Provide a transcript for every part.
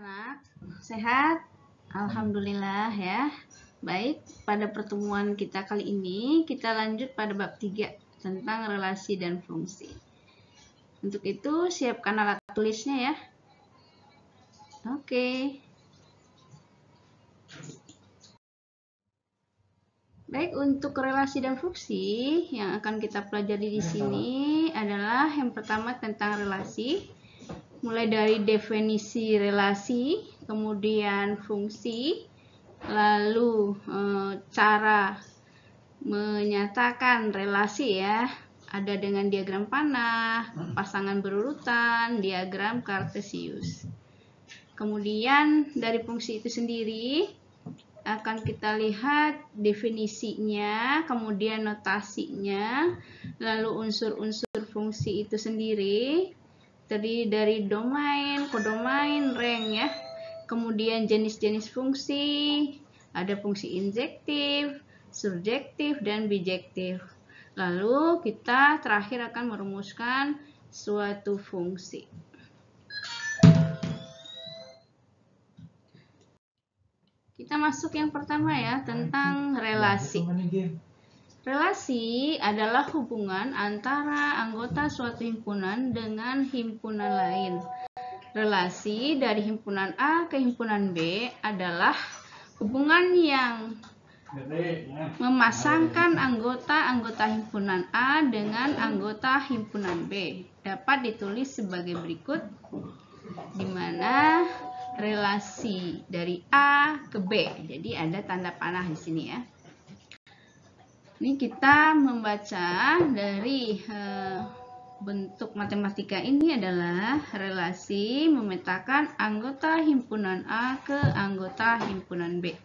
anak-anak, sehat? Alhamdulillah ya. Baik, pada pertemuan kita kali ini kita lanjut pada bab 3 tentang relasi dan fungsi. Untuk itu siapkan alat tulisnya ya. Oke. Baik, untuk relasi dan fungsi yang akan kita pelajari di sini adalah yang pertama tentang relasi. Mulai dari definisi relasi, kemudian fungsi, lalu cara menyatakan relasi ya. Ada dengan diagram panah, pasangan berurutan, diagram kartesius. Kemudian dari fungsi itu sendiri akan kita lihat definisinya, kemudian notasinya, lalu unsur-unsur fungsi itu sendiri, terdiri dari domain, kodomain, rank ya. Kemudian jenis-jenis fungsi, ada fungsi injektif, surjektif, dan bijektif. Lalu kita terakhir akan merumuskan suatu fungsi. Kita masuk yang pertama ya, tentang relasi. Relasi adalah hubungan antara anggota suatu himpunan dengan himpunan lain. Relasi dari himpunan A ke himpunan B adalah hubungan yang memasangkan anggota-anggota himpunan A dengan anggota himpunan B. Dapat ditulis sebagai berikut, di mana relasi dari A ke B. Jadi ada tanda panah di sini ya. Ini kita membaca dari bentuk matematika ini adalah relasi memetakan anggota himpunan A ke anggota himpunan B.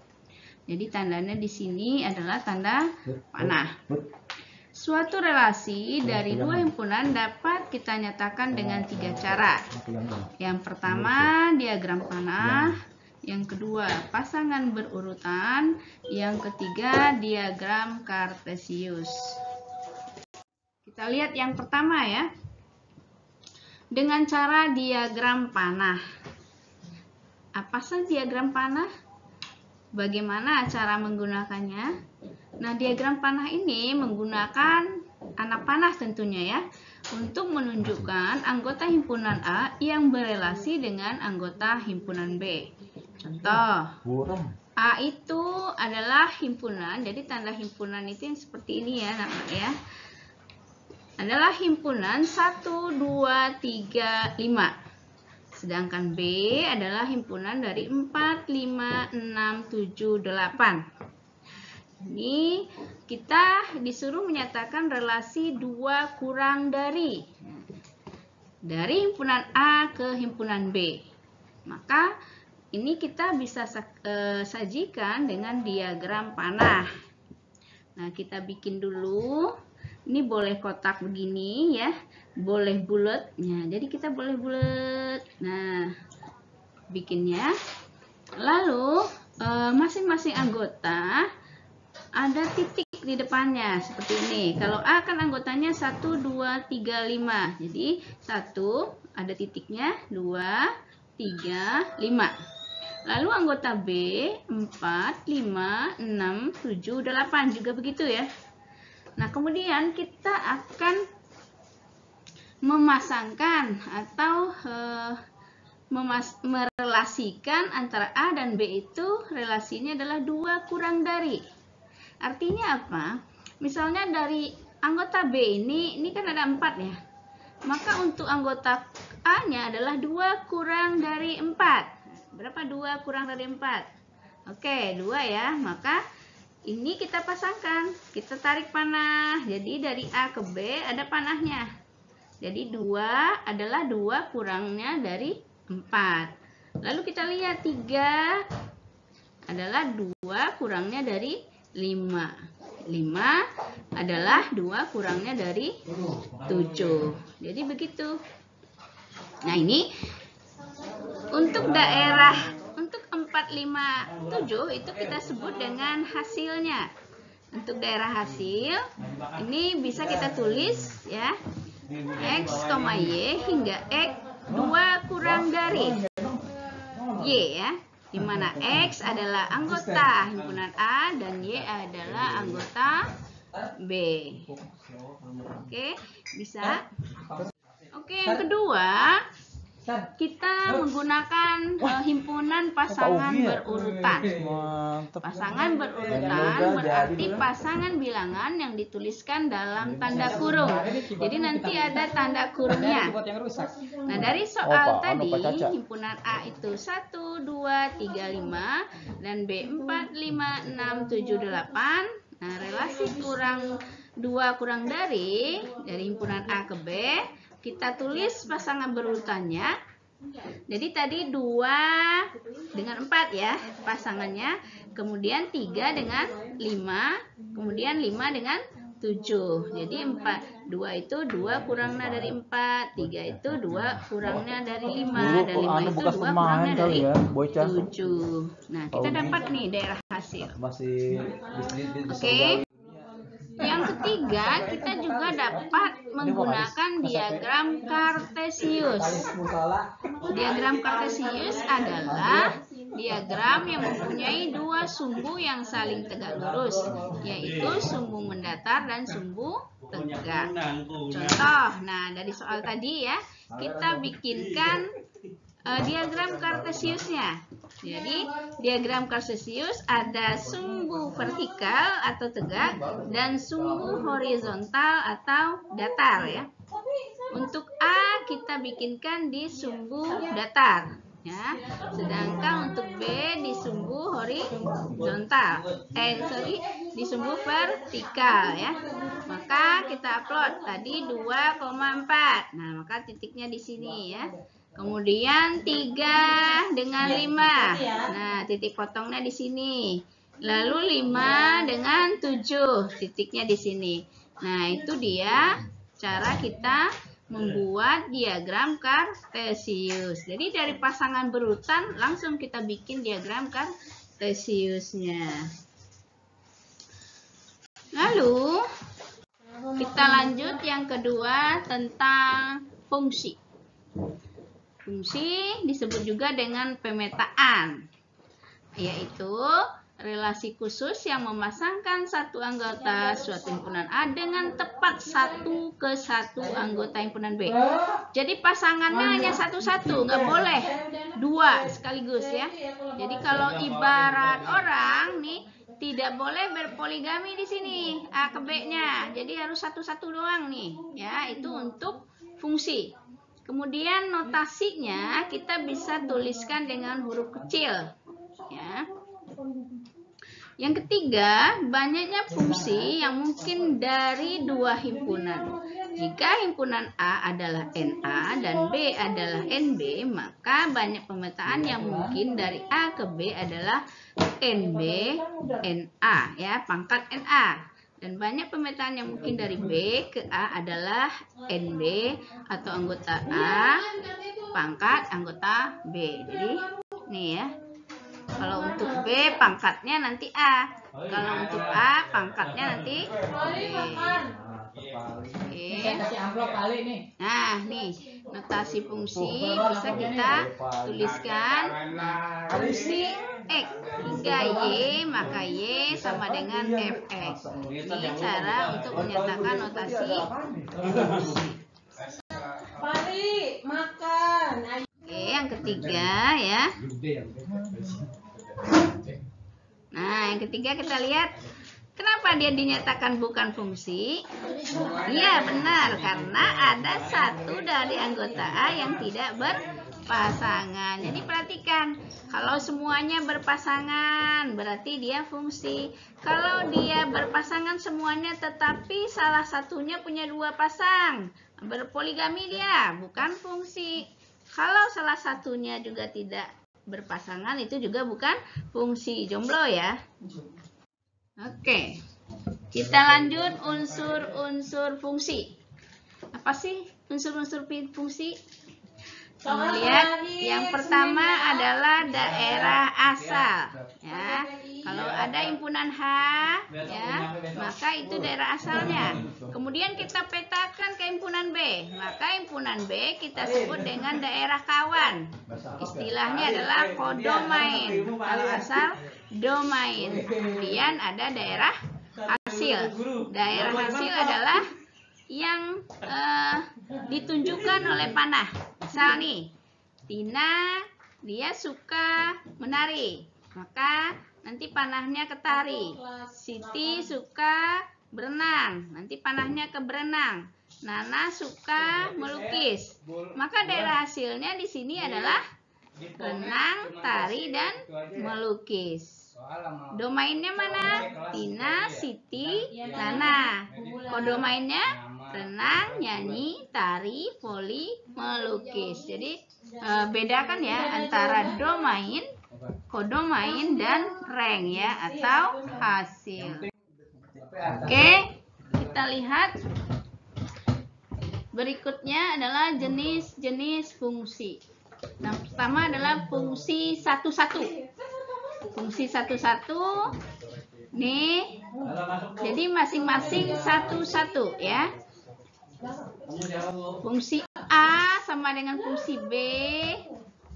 Jadi tandanya di sini adalah tanda panah. Suatu relasi dari dua himpunan dapat kita nyatakan dengan 3 cara. Yang pertama, diagram panah. Yang kedua, pasangan berurutan. Yang ketiga, diagram kartesius. Kita lihat yang pertama ya. Dengan cara diagram panah. Apa sih diagram panah? Bagaimana cara menggunakannya? Nah, diagram panah ini menggunakan anak panah tentunya ya, untuk menunjukkan anggota himpunan A yang berelasi dengan anggota himpunan B. Contoh, A itu adalah himpunan, jadi tanda himpunan itu yang seperti ini ya namanya ya. Adalah himpunan 1, 2, 3, 5. Sedangkan B adalah himpunan dari 4, 5, 6, 7, 8. Ini kita disuruh menyatakan relasi 2 kurang dari himpunan A ke himpunan B. Maka ini kita bisa sajikan dengan diagram panah. Nah, kita bikin dulu. Ini boleh kotak begini ya, boleh bulat. Nah, jadi kita boleh bulat. Nah, bikinnya. Lalu masing-masing anggota ada titik di depannya seperti ini. Kalau A kan anggotanya 1, 2, 3, 5. Jadi 1 ada titiknya, 2, 3, 5. Lalu anggota B 4, 5, 6, 7, 8 juga begitu ya. Nah, kemudian kita akan memasangkan atau merelasikan antara A dan B itu relasinya adalah 2 kurang dari. Artinya apa? Misalnya dari anggota B ini kan ada 4 ya. Maka untuk anggota A-nya adalah 2 kurang dari 4. Berapa 2 kurang dari 4? Oke, 2 ya. Maka ini kita pasangkan. Kita tarik panah. Jadi dari A ke B ada panahnya. Jadi 2 adalah 2 kurangnya dari 4. Lalu kita lihat 3 adalah 2 kurangnya dari 5. 5 adalah 2 kurangnya dari 7. Jadi begitu. Nah, ini untuk daerah 4, 5, 7 itu kita sebut dengan hasilnya. Untuk daerah hasil ini bisa kita tulis ya, X, Y hingga X 2 kurang dari Y ya, di mana X adalah anggota himpunan A dan Y adalah anggota B. Oke, bisa? Oke, yang kedua, kita menggunakan himpunan pasangan berurutan. Pasangan berurutan berarti pasangan bilangan yang dituliskan dalam tanda kurung. Jadi nanti ada tanda kurungnya. Nah, dari soal tadi, himpunan A itu 1, 2, 3, 5 dan B 4, 5, 6, 7, 8. Nah, relasi kurang 2 kurang dari himpunan A ke B, kita tulis pasangan berurutannya. Jadi tadi 2 dengan 4 ya pasangannya, kemudian 3 dengan 5, kemudian 5 dengan 7. Jadi 2 itu 2 kurangnya dari 4, 3 itu 2 kurangnya dari 5, dan 5 itu 2 kurangnya dari 7. Nah, kita dapat nih daerah hasil. Oke. Yang ketiga, kita juga dapat menggunakan diagram kartesius. Diagram kartesius adalah diagram yang mempunyai 2 sumbu yang saling tegak lurus, yaitu sumbu mendatar dan sumbu tegak. Contoh, nah dari soal tadi ya, kita bikinkan diagram kartesiusnya. Jadi diagram kartesius ada sumbu vertikal atau tegak dan sumbu horizontal atau datar ya. Untuk A kita bikinkan di sumbu datar ya. Sedangkan untuk B di sumbu horizontal. Di sumbu vertikal ya. Maka kita upload tadi 2,4. Nah, maka titiknya di sini ya. Kemudian 3 dengan 5. Nah, titik potongnya di sini. Lalu 5 dengan 7. Titiknya di sini. Nah, itu dia cara kita membuat diagram kartesius. Jadi dari pasangan berurutan langsung kita bikin diagram kartesiusnya. Lalu kita lanjut yang kedua tentang fungsi. Fungsi disebut juga dengan pemetaan, yaitu relasi khusus yang memasangkan satu anggota suatu himpunan A dengan tepat 1 ke 1 anggota himpunan B. Jadi pasangannya hanya satu-satu, nggak boleh 2 sekaligus ya. Jadi kalau ibarat orang nih, tidak boleh berpoligami di sini A ke B-nya. Jadi harus satu-satu doang nih, ya. Itu untuk fungsi. Kemudian notasinya kita bisa tuliskan dengan huruf kecil, ya. Yang ketiga, banyaknya fungsi yang mungkin dari 2 himpunan. Jika himpunan A adalah NA dan B adalah NB, maka banyak pemetaan yang mungkin dari A ke B adalah NB, NA, ya, pangkat NA. Dan banyak pemetaan yang mungkin dari B ke A adalah NB atau anggota A, pangkat anggota B. Jadi, nih ya. Kalau untuk B pangkatnya nanti A. Kalau untuk A pangkatnya nanti B. Oke. Nah, nih notasi fungsi bisa kita tuliskan. Fungsi X hingga Y, maka Y sama dengan Fx. Ini cara untuk menyatakan notasi fungsi. Oke, yang ketiga ya. Nah, yang ketiga kita lihat kenapa dia dinyatakan bukan fungsi. Iya, benar, karena ada satu dari anggota A yang tidak berpasangan. Jadi perhatikan, kalau semuanya berpasangan berarti dia fungsi. Kalau dia berpasangan semuanya tetapi salah satunya punya 2 pasang, berpoligami dia, bukan fungsi. Kalau salah satunya juga tidak berpasangan, itu juga bukan fungsi, jomblo ya. Oke, kita lanjut unsur-unsur fungsi. Apa sih unsur-unsur fungsi? Kamu lihat, yang pertama adalah daerah asal. Ya, kalau ada himpunan H, ya, maka itu daerah asalnya. Kemudian kita petakan ke himpunan B, maka himpunan B kita sebut dengan daerah kawan. Istilahnya adalah kodomain. Kalau asal domain. Kemudian ada daerah hasil. Daerah hasil adalah yang ditunjukkan oleh panah. Misal nih, Tina dia suka menari, maka nanti panahnya ke tari. Siti suka berenang, nanti panahnya ke berenang. Nana suka melukis, maka daerah hasilnya di sini adalah renang, tari, dan melukis. Domainnya mana? Tina, Siti, Nana. Kodomainnya renang, nyanyi, tari, voli, melukis. Jadi bedakan ya antara domain, kodomain, dan rank ya, atau hasil. Oke, kita lihat berikutnya adalah jenis-jenis fungsi. Yang pertama adalah fungsi satu-satu. Fungsi satu-satu nih, jadi masing-masing satu-satu ya. Fungsi A sama dengan fungsi B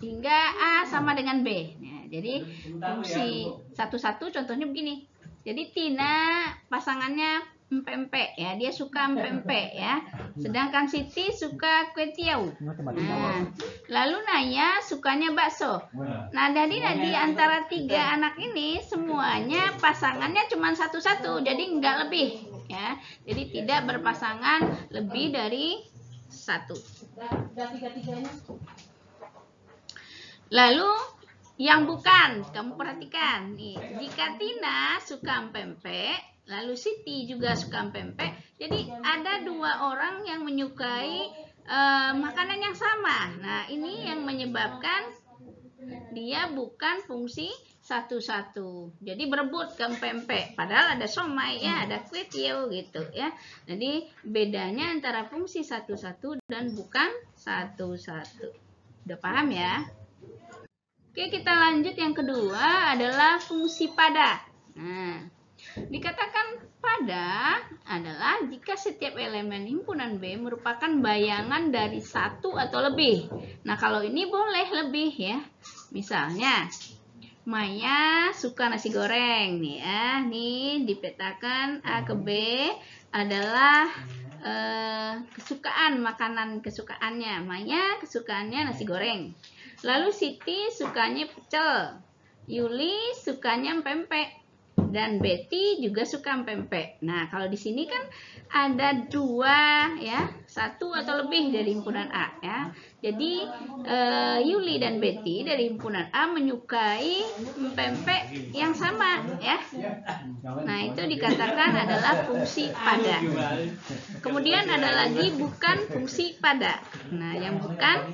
hingga A sama dengan B. Nah, jadi fungsi satu-satu contohnya begini. Jadi Tina pasangannya empek-empek ya, dia suka empek-empek ya. Sedangkan Siti suka kue tiaw. Nah, lalu Naya sukanya bakso. Nah, jadi di antara tiga anak ini semuanya pasangannya cuma satu-satu, jadi enggak lebih ya. Jadi tidak berpasangan lebih dari satu. Lalu yang bukan, kamu perhatikan nih, jika Tina suka empek-empek, lalu Siti juga suka empek-empek, jadi ada dua orang yang menyukai makanan yang sama. Nah, ini yang menyebabkan dia bukan fungsi satu-satu. Jadi berebut ke empek-empek, padahal ada somai ya, ada kue tiaw gitu ya. Jadi bedanya antara fungsi satu-satu dan bukan satu-satu. Udah paham ya? Oke, kita lanjut. Yang kedua adalah fungsi pada. Nah, dikatakan pada adalah jika setiap elemen himpunan B merupakan bayangan dari satu atau lebih. Nah, kalau ini boleh lebih ya. Misalnya, Maya suka nasi goreng nih ya. Nih dipetakan A ke B adalah kesukaan, makanan kesukaannya. Maya kesukaannya nasi goreng. Lalu Siti sukanya pecel, Yuli sukanya pempek, dan Betty juga suka pempek. Nah, kalau di sini kan ada dua ya, satu atau lebih dari himpunan A ya. Jadi Yuli dan Betty dari himpunan A menyukai pempek yang sama ya. Nah, itu dikatakan adalah fungsi pada. Kemudian ada lagi bukan fungsi pada. Nah, yang bukan,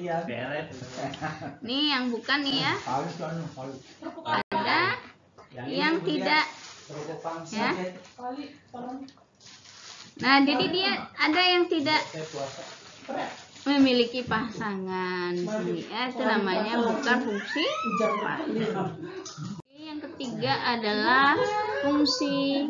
nih yang bukan nih ya, ada yang tidak ya. Nah, jadi dia ada yang tidak memiliki pasangan ya, itu namanya bukan fungsi pada. Yang ketiga adalah fungsi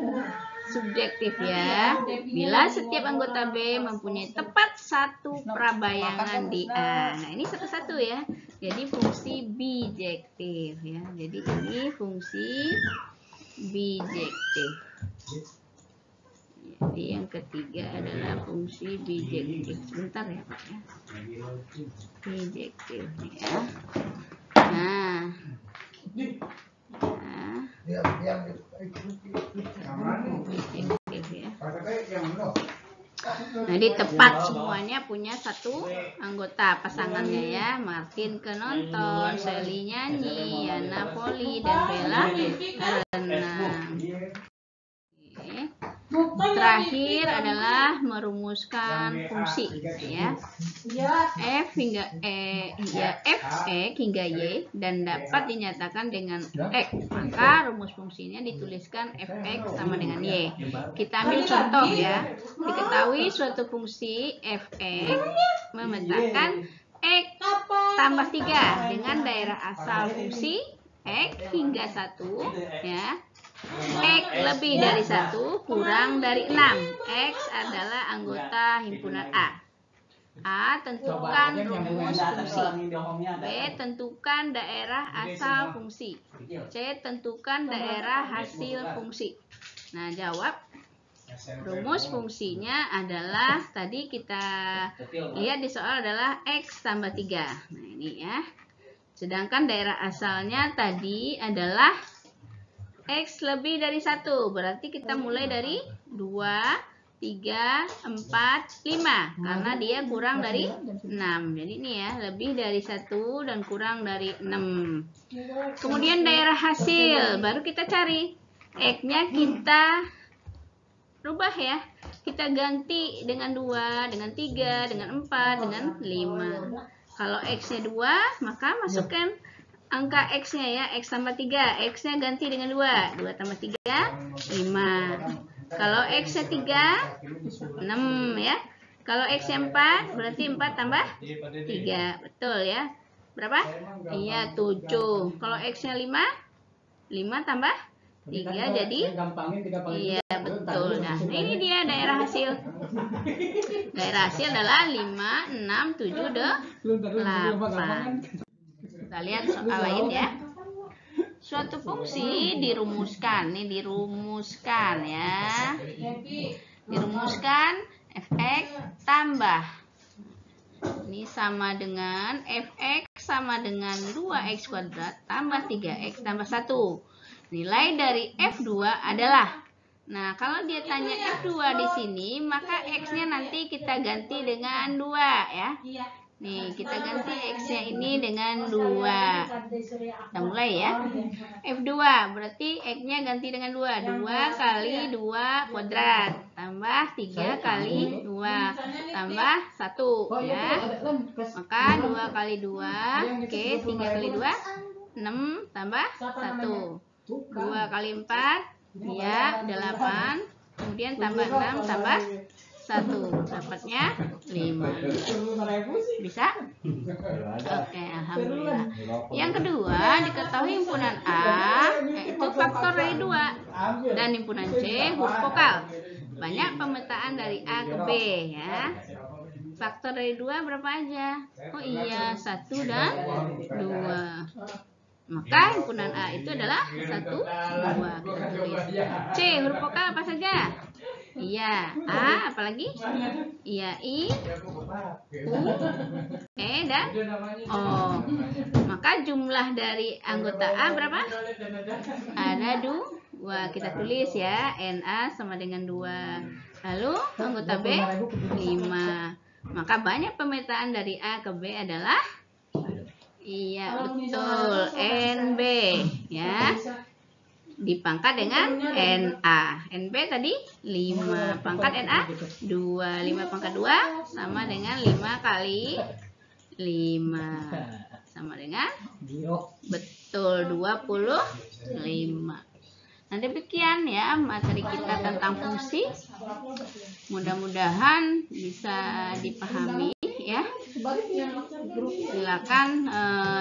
subjektif ya. Bila setiap anggota B mempunyai tepat satu prabayangan di A. Nah, ini satu-satu ya. Jadi fungsi bijektif ya. Jadi ini fungsi bijektif. Jadi yang ketiga adalah fungsi bijektif. Sebentar ya Pak ya. Bijektif ya. Nah, jadi tepat semuanya punya satu anggota pasangannya ya. Martin ke nonton, Sally nyanyi, Yana voli, dan Bella renang. Terakhir adalah merumuskan fungsi ya. F hingga hingga Y dan dapat dinyatakan dengan X. Maka rumus fungsinya dituliskan Fx sama dengan Y. Kita ambil contoh ya. Diketahui suatu fungsi Fx memetakan X tambah 3 dengan daerah asal fungsi X hingga 1 ya. X lebih dari 1 kurang dari 6. X adalah anggota himpunan A. A. Tentukan rumus fungsi. B. Tentukan daerah asal fungsi. C. Tentukan daerah hasil fungsi. Nah, jawab. Rumus fungsinya adalah tadi kita lihat di soal adalah X tambah 3. Nah, ini ya. Sedangkan daerah asalnya tadi adalah X lebih dari 1. Berarti kita mulai dari 2, 3, 4, 5. Karena dia kurang dari 6. Jadi ini ya, lebih dari 1 dan kurang dari 6. Kemudian daerah hasil. Baru kita cari. X-nya kita rubah ya. Kita ganti dengan 2, dengan 3, dengan 4, dengan 5. Kalau X-nya 2, maka masukkan angka X-nya ya. X tambah 3. X-nya ganti dengan 2. 2 tambah 3, 5. Kalau X-nya 3, 6 ya. Kalau X-nya 4, berarti 4 tambah 3. Betul ya. Berapa? Iya, 7. Kalau X-nya 5, 5 tambah 3 jadi iya betul. Nah, ini dia daerah hasil. Daerah hasil adalah 5, 6, 7, 8. Kita lihat soal lain ya. Suatu fungsi dirumuskan. Ini dirumuskan ya. Dirumuskan fx tambah. Ini sama dengan fx sama dengan 2x kuadrat tambah 3x tambah 1. Nilai dari F2 adalah, nah kalau dia tanya F2 di sini, maka X-nya nanti kita ganti dengan 2 ya. Nih, kita ganti X-nya ini dengan 2. Kita mulai ya. F2 berarti X-nya ganti dengan 2. 2 kali 2 kuadrat tambah 3 kali 2 tambah 1 ya. Maka 2 kali 2, oke, 3 kali 2, 6 tambah 1. 2 kali 4 ya 8, kemudian tambah 6 tambah 1, dapatnya 5. Bisa? Oke, alhamdulillah. Yang kedua, diketahui himpunan A yaitu faktor dari 2 dan himpunan C huruf vokal. Banyak pemetaan dari A ke B ya. Faktor dari 2 berapa aja? Oh iya, 1 dan 2. Maka himpunan A itu adalah 1, 2. Kita tulis. C, huruf vokal apa saja? Iya. A, apalagi? Iya, I, U, E, dan O. Maka jumlah dari anggota A berapa? Ada 2. Kita tulis ya. Na sama dengan 2. Lalu anggota B 5. Maka banyak pemetaan dari A ke B adalah iya, betul. NB ya. Dipangkat dengan NA. NB tadi 5. Pangkat NA 2. 5 pangkat 2 sama dengan 5 kali 5. Sama dengan betul 25. Nah, demikian ya materi kita tentang fungsi. Mudah-mudahan bisa dipahami ya. Silakan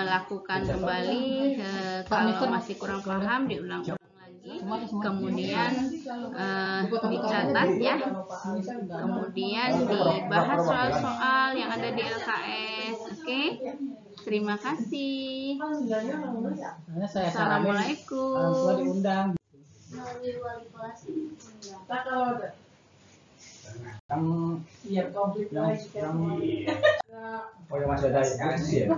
lakukan kembali, kalau masih kurang paham diulang-ulang lagi, kemudian dicatat ya, kemudian dibahas soal-soal yang ada di LKS. Oke, terima kasih. Assalamualaikum. Iya, konflik yang oh ya masih ada ya.